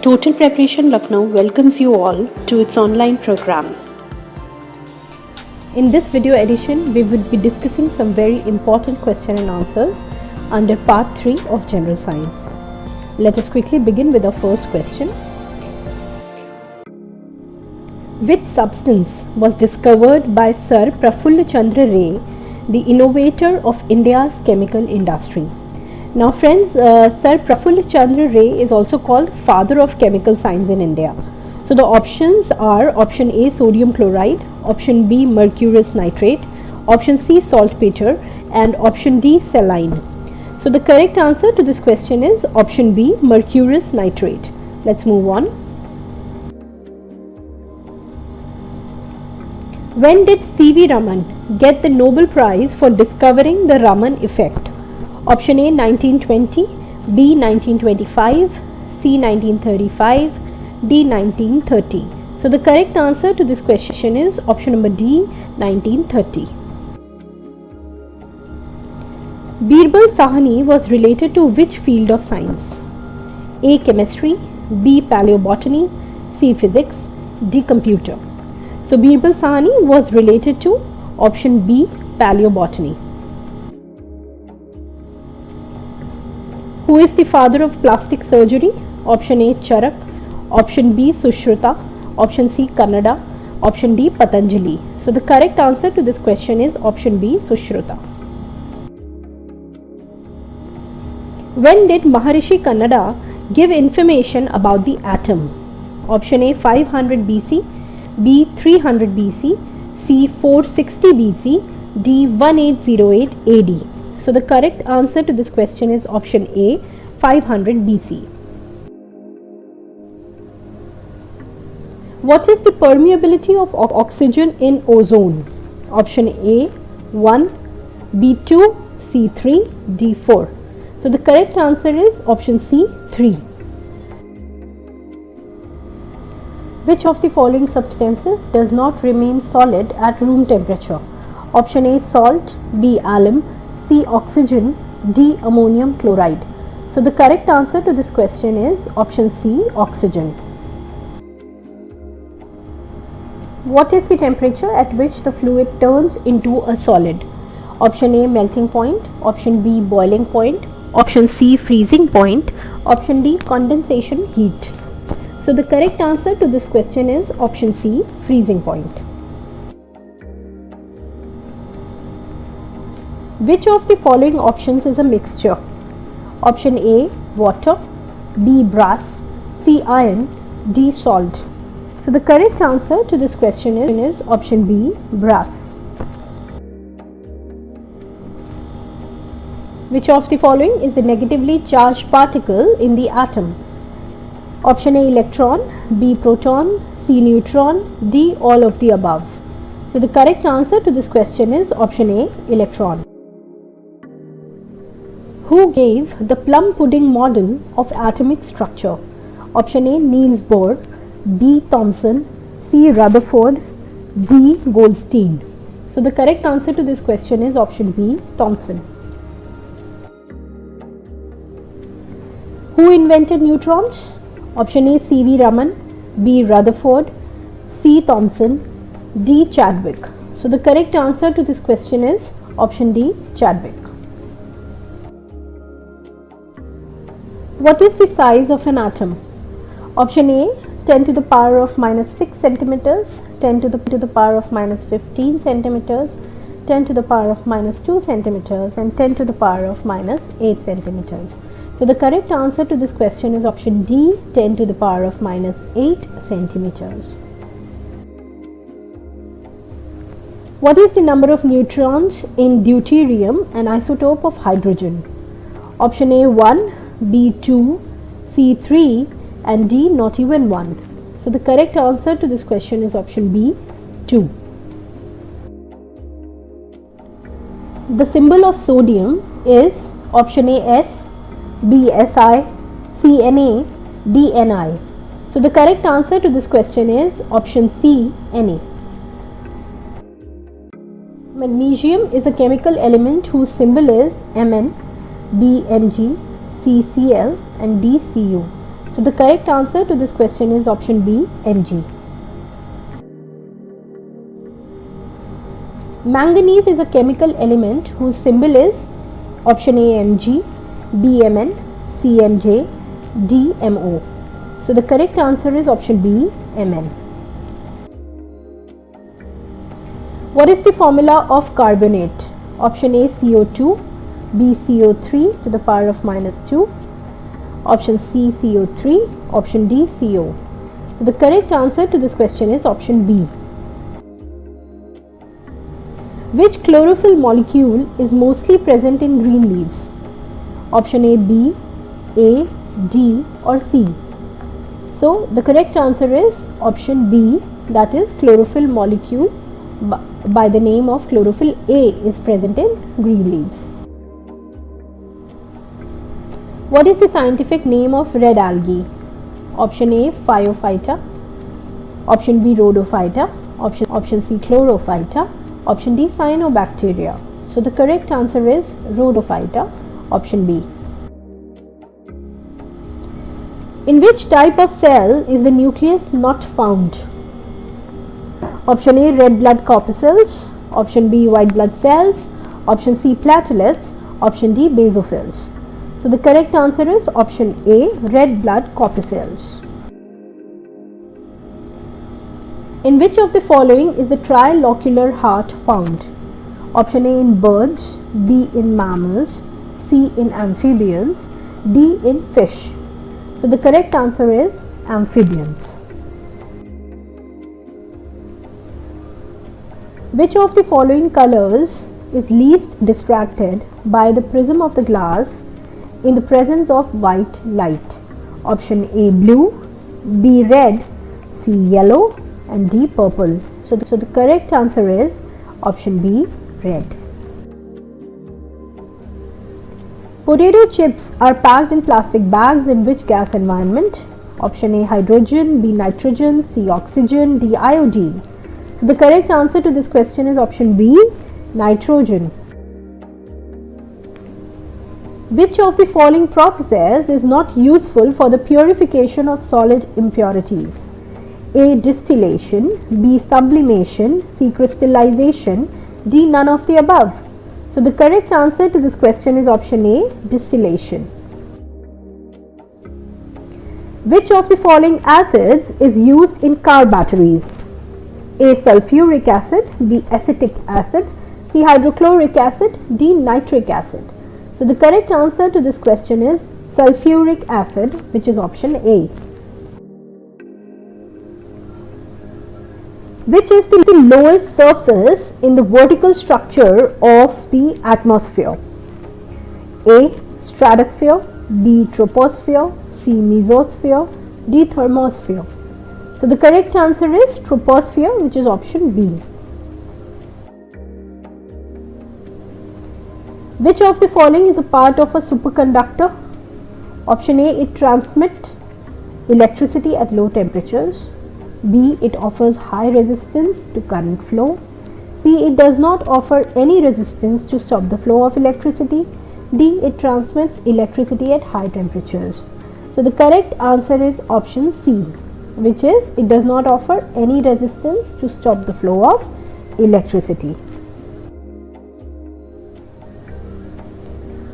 Total Preparation Lucknow welcomes you all to its online program. In this video edition, we would be discussing some very important question and answers under part 3 of General Science. Let us quickly begin with our first question. Which substance was discovered by Sir Prafulla Chandra Ray, the innovator of India's chemical industry? Now friends, Sir Prafulla Chandra Ray is also called father of chemical science in India. So the options are option A sodium chloride, option B mercurous nitrate, option C saltpeter, and option D saline. So the correct answer to this question is option B mercurous nitrate. Let's move on. When did C.V. Raman get the Nobel Prize for discovering the Raman effect? Option A 1920, B 1925, C 1935, D 1930. So the correct answer to this question is option number D 1930. Birbal Sahani was related to which field of science? A chemistry, B paleobotany, C physics, D computer. So Birbal Sahani was related to option B paleobotany. Who is the father of plastic surgery? Option A Charak, option B Sushruta, option C Kannada, option D Patanjali. So the correct answer to this question is option B Sushruta. When did Maharishi Kannada give information about the atom? Option A 500 BC, B 300 BC, C 460 BC, D 1808 AD. So the correct answer to this question is option A 500 BC. What is the permeability of oxygen in ozone? Option A 1, B 2, C 3, D 4. So the correct answer is option C 3. Which of the following substances does not remain solid at room temperature? Option A salt, B alum, C oxygen, D ammonium chloride. So the correct answer to this question is option C oxygen. What is the temperature at which the fluid turns into a solid? Option A melting point, option B boiling point, option C freezing point, option D condensation heat. So the correct answer to this question is option C freezing point. Which of the following options is a mixture? Option A water, B brass, C iron, D salt. So the correct answer to this question is option B brass. Which of the following is a negatively charged particle in the atom? Option A electron, B proton, C neutron, D all of the above. So the correct answer to this question is option A electron. Who gave the plum pudding model of atomic structure? Option A Niels Bohr, B Thomson, C Rutherford, D Goldstein. So the correct answer to this question is option B Thomson. Who invented neutrons? Option A C.V. Raman, B Rutherford, C Thomson, D Chadwick. So the correct answer to this question is option D Chadwick. What is the size of an atom? Option A 10 to the power of minus 6 centimeters, 10 to the power of minus 15 centimeters, 10 to the power of minus 2 centimeters, and 10 to the power of minus 8 centimeters. So the correct answer to this question is option D 10 to the power of minus 8 centimeters. What is the number of neutrons in deuterium, an isotope of hydrogen? Option A 1, B 2, C 3, and D not even 1. So the correct answer to this question is option B 2. The symbol of sodium is option A S, B Si, C Na, D Ni. So the correct answer to this question is option C Na. Magnesium is a chemical element whose symbol is Mn, B Mg, C Cl, and D Cu. So the correct answer to this question is option B, Mg. Manganese is a chemical element whose symbol is option A, Mg, B, Mn, C, Mj, D, Mo. So the correct answer is option B, Mn. What is the formula of carbonate? Option A, CO2, B, CO3 to the power of -2, option C, CO3, option D, CO. So the correct answer to this question is option B. Which chlorophyll molecule is mostly present in green leaves? Option A, B, A, D or C. So the correct answer is option B, that is chlorophyll molecule by the name of chlorophyll A is present in green leaves. What is the scientific name of red algae? Option A, Phaeophyta, option B, Rhodophyta, option C, Chlorophyta, option D, Cyanobacteria. So the correct answer is Rhodophyta, option B. In which type of cell is the nucleus not found? Option A, red blood corpuscles, option B, white blood cells, option C, platelets, option D, basophils. So the correct answer is option A, red blood corpuscles. In which of the following is the trilocular heart found? Option A, in birds, B, in mammals, C, in amphibians, D, in fish. So the correct answer is amphibians. Which of the following colors is least distracted by the prism of the glass in the presence of white light? Option A, blue, B, red, C, yellow and D, purple. So the correct answer is option B, red. Potato chips are packed in plastic bags in which gas environment? Option A, hydrogen, B, nitrogen, C, oxygen, D, iodine. So the correct answer to this question is option B, nitrogen. Which of the following processes is not useful for the purification of solid impurities? A, distillation, B, sublimation, C, crystallization, D, none of the above. So the correct answer to this question is option A, distillation. Which of the following acids is used in car batteries? A, sulfuric acid, B, acetic acid, C, hydrochloric acid, D, nitric acid. So the correct answer to this question is sulfuric acid, which is option A. Which is the lowest surface in the vertical structure of the atmosphere? A, stratosphere, B, troposphere, C, mesosphere, D, thermosphere. So the correct answer is troposphere, which is option B. Which of the following is a part of a superconductor? Option A, it transmits electricity at low temperatures. B, it offers high resistance to current flow. C, it does not offer any resistance to stop the flow of electricity. D, it transmits electricity at high temperatures. So the correct answer is option C, which is it does not offer any resistance to stop the flow of electricity.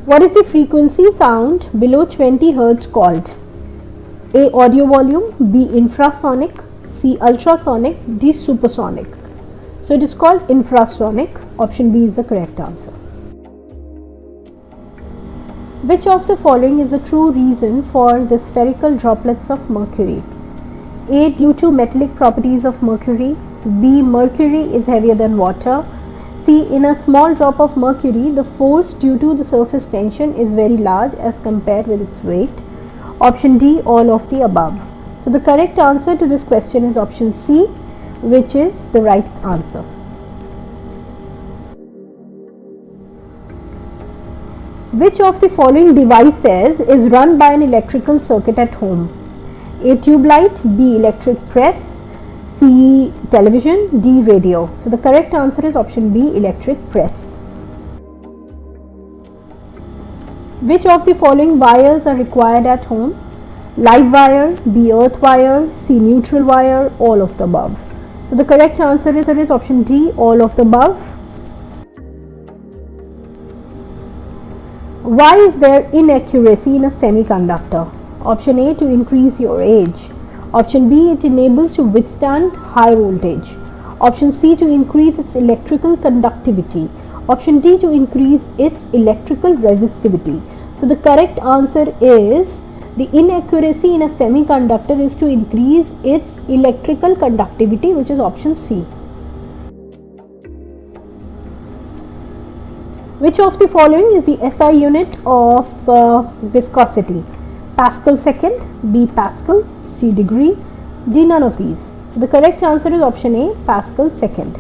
What is the frequency sound below 20 Hz called? A, audio volume, B, infrasonic, C, ultrasonic, D, supersonic. So it is called infrasonic. Option B is the correct answer. Which of the following is the true reason for the spherical droplets of mercury? A, due to metallic properties of mercury. B, mercury is heavier than water. C, in a small drop of mercury, the force due to the surface tension is very large as compared with its weight. Option D, all of the above. So the correct answer to this question is option C, which is the right answer. Which of the following devices is run by an electrical circuit at home? A, tube light, B, electric press, C, television, D, radio. So the correct answer is option B, electric press. Which of the following wires are required at home? live wire, B earth wire, C neutral wire, all of the above. So the correct answer is option D, all of the above. Why is there inaccuracy in a semiconductor? Option A, to increase your age. Option B, it enables to withstand high voltage. Option C, to increase its electrical conductivity. Option D, to increase its electrical resistivity. So the correct answer is the inaccuracy in a semiconductor is to increase its electrical conductivity, which is option C. Which of the following is the SI unit of viscosity? Pascal second, B Pascal, C degree, D none of these. So the correct answer is option A, Pascal second.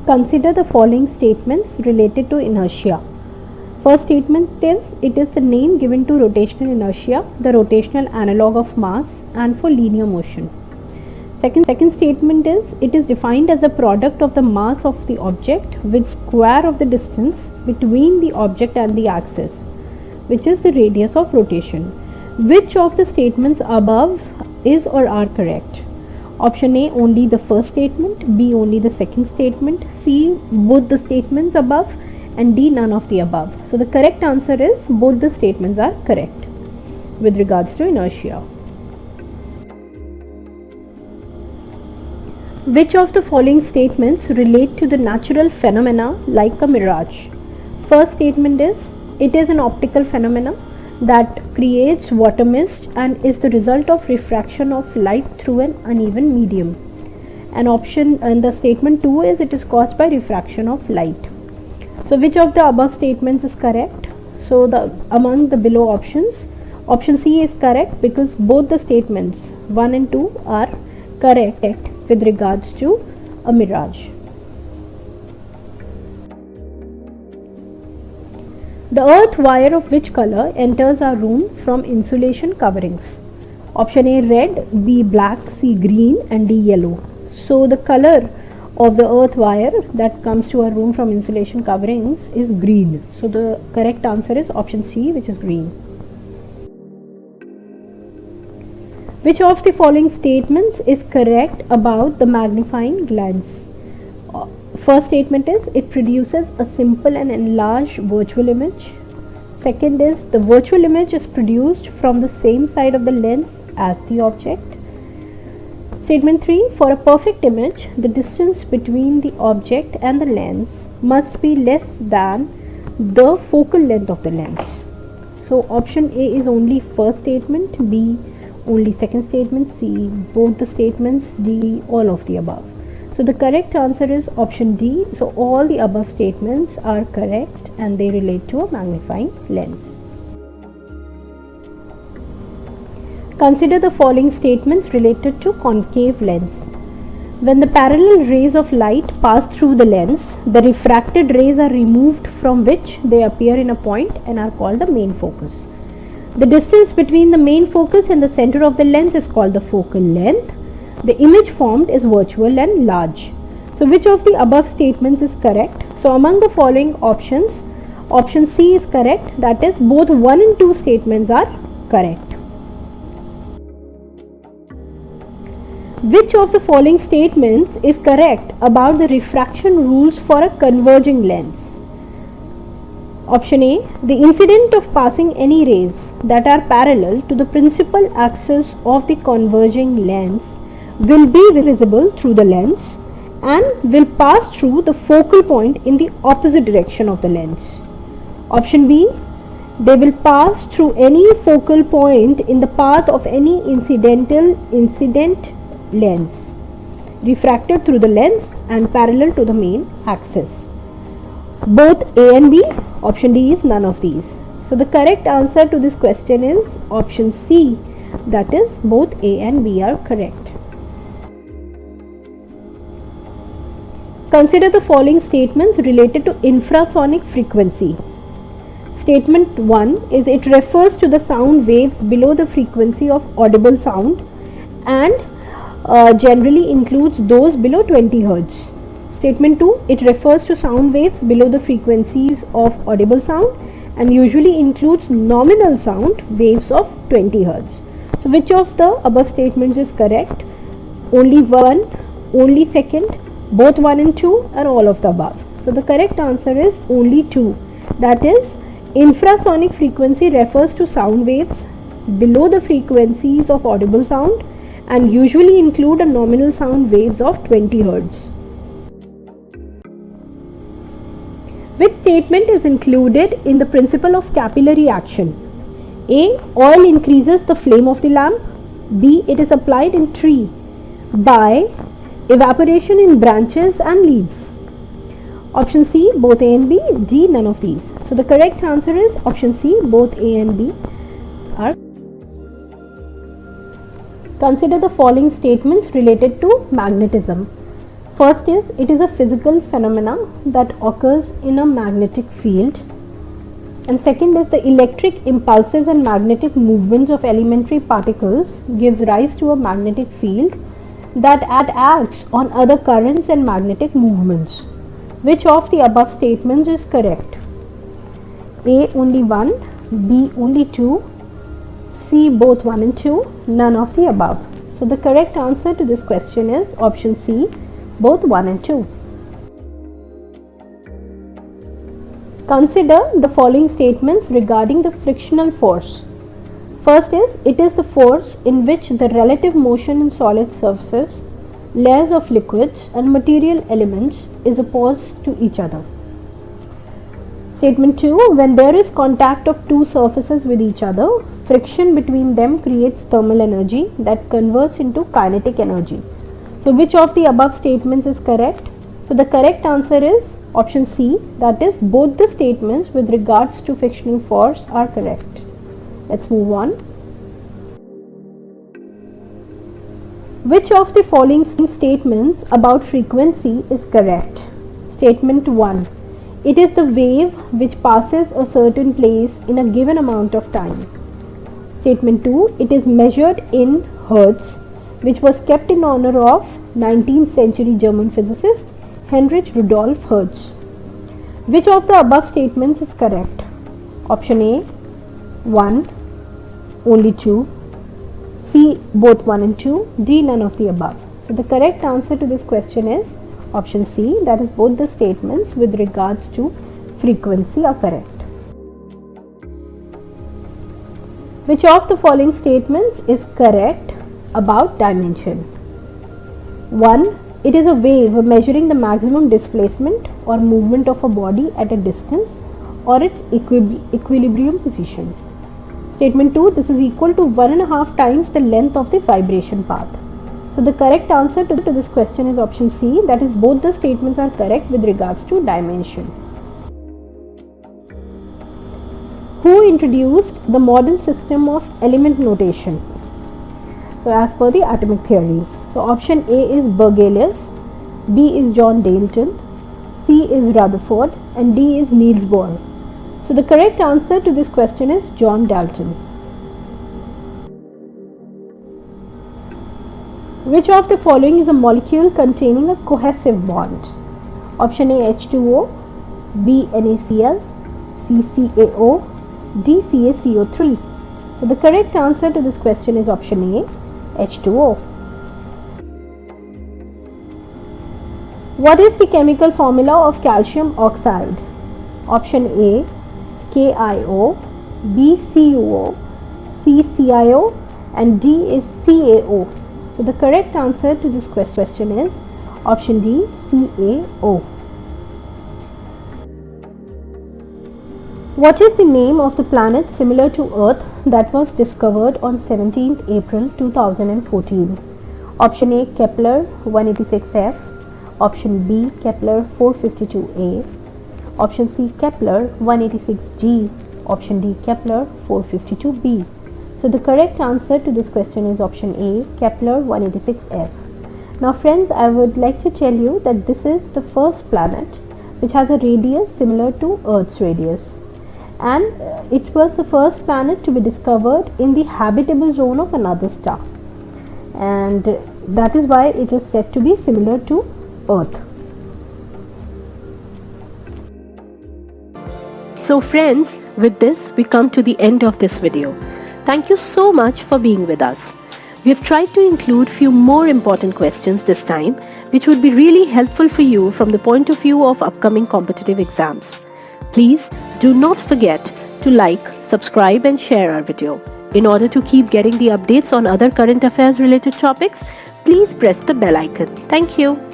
Consider the following statements related to inertia. First statement is, it is the name given to rotational inertia, the rotational analog of mass, and for linear motion. Second statement is, it is defined as the product of the mass of the object with square of the distance between the object and the axis, which is the radius of rotation. Which of the statements above is or are correct? Option A, only the first statement, B, only the second statement, C, both the statements above, and D, none of the above. So the correct answer is both the statements are correct with regards to inertia. Which of the following statements relate to the natural phenomena like a mirage? First statement is, it is an optical phenomenon that creates water mist and is the result of refraction of light through an uneven medium. And the statement 2 is, it is caused by refraction of light. So which of the above statements is correct? So among the below options, option C is correct because both the statements 1 and 2 are correct with regards to a mirage. The earth wire of which color enters our room from insulation coverings? Option A, red, B, black, C, green, and D, yellow. So the color of the earth wire that comes to our room from insulation coverings is green. So the correct answer is option C, which is green. Which of the following statements is correct about the magnifying lens? First statement is, it produces a simple and enlarged virtual image. Second is, the virtual image is produced from the same side of the lens as the object. Statement 3, for a perfect image, the distance between the object and the lens must be less than the focal length of the lens. So option A is only first statement, B only second statement, C both the statements, D all of the above. So the correct answer is option D. So all the above statements are correct and they relate to a magnifying lens. Consider the following statements related to concave lens. When the parallel rays of light pass through the lens, the refracted rays are removed from which they appear in a point and are called the main focus. The distance between the main focus and the center of the lens is called the focal length. The image formed is virtual and large. So which of the above statements is correct? So among the following options, option C is correct, that is both 1 and 2 statements are correct. Which of the following statements is correct about the refraction rules for a converging lens? Option A, the incident of passing any rays that are parallel to the principal axis of the converging lens will be visible through the lens and will pass through the focal point in the opposite direction of the lens. Option B, they will pass through any focal point in the path of any incident lens, refracted through the lens and parallel to the main axis. Both A and B, option D is none of these. So the correct answer to this question is option C, that is both A and B are correct. Consider the following statements related to infrasonic frequency. Statement 1 is, it refers to the sound waves below the frequency of audible sound and generally includes those below 20 Hz. Statement 2, it refers to sound waves below the frequencies of audible sound and usually includes nominal sound waves of 20 Hz. So which of the above statements is correct? Only one, only second, both 1 and 2, or all of the above? So the correct answer is only 2. That is, infrasonic frequency refers to sound waves below the frequencies of audible sound and usually include a nominal sound waves of 20 Hz. Which statement is included in the principle of capillary action? A. Oil increases the flame of the lamp. B. It is applied in tree by evaporation in branches and leaves. Option C, both A and B. D, none of these. So the correct answer is option C, both A and B are. Consider the following statements related to magnetism. First is, it is a physical phenomena that occurs in a magnetic field. And second is, the electric impulses and magnetic movements of elementary particles gives rise to a magnetic field that acts on other currents and magnetic movements. Which of the above statements is correct? A, only 1, B, only 2, C, both 1 and 2, none of the above. So the correct answer to this question is option C, both 1 and 2. Consider the following statements regarding the frictional force. First is, it is the force in which the relative motion in solid surfaces, layers of liquids and material elements is opposed to each other. Statement 2, when there is contact of two surfaces with each other, friction between them creates thermal energy that converts into kinetic energy. So which of the above statements is correct? So the correct answer is option C, that is, both the statements with regards to frictional force are correct. Let's move on. Which of the following statements about frequency is correct? Statement 1, it is the wave which passes a certain place in a given amount of time. Statement 2, it is measured in Hertz, which was kept in honor of 19th century German physicist Heinrich Rudolf Hertz. Which of the above statements is correct? Option A, 1, only 2, C, both 1 and 2, D, none of the above. So the correct answer to this question is option C, that is, both the statements with regards to frequency are correct. Which of the following statements is correct about dimension? 1. It is a wave measuring the maximum displacement or movement of a body at a distance or its equilibrium position. Statement 2, this is equal to 1.5 times the length of the vibration path. So the correct answer to this question is option C, that is, both the statements are correct with regards to dimension. Who introduced the modern system of element notation? So as per the atomic theory. So option A is Berzelius, B is John Dalton, C is Rutherford, and D is Niels Bohr. So the correct answer to this question is John Dalton. Which of the following is a molecule containing a cohesive bond? Option A, H2O, B, NaCl, C, CaO, D, CaCO3. So the correct answer to this question is option A, H2O. What is the chemical formula of calcium oxide? Option A, KiO, B, CuO, C, CiO, and D is CaO. So the correct answer to this question is option D, CaO. What is the name of the planet similar to Earth that was discovered on 17th April 2014? Option A, Kepler 186f, option B, Kepler 452a, option C, Kepler 186g, option D, Kepler 452b. So the correct answer to this question is option A, Kepler 186f. Now friends, I would like to tell you that this is the first planet which has a radius similar to Earth's radius, and it was the first planet to be discovered in the habitable zone of another star, and that is why it is said to be similar to Earth. So friends, with this we come to the end of this video. Thank you so much for being with us. We have tried to include few more important questions this time, which would be really helpful for you from the point of view of upcoming competitive exams. Please do not forget to like, subscribe and share our video. In order to keep getting the updates on other current affairs related topics, please press the bell icon. Thank you.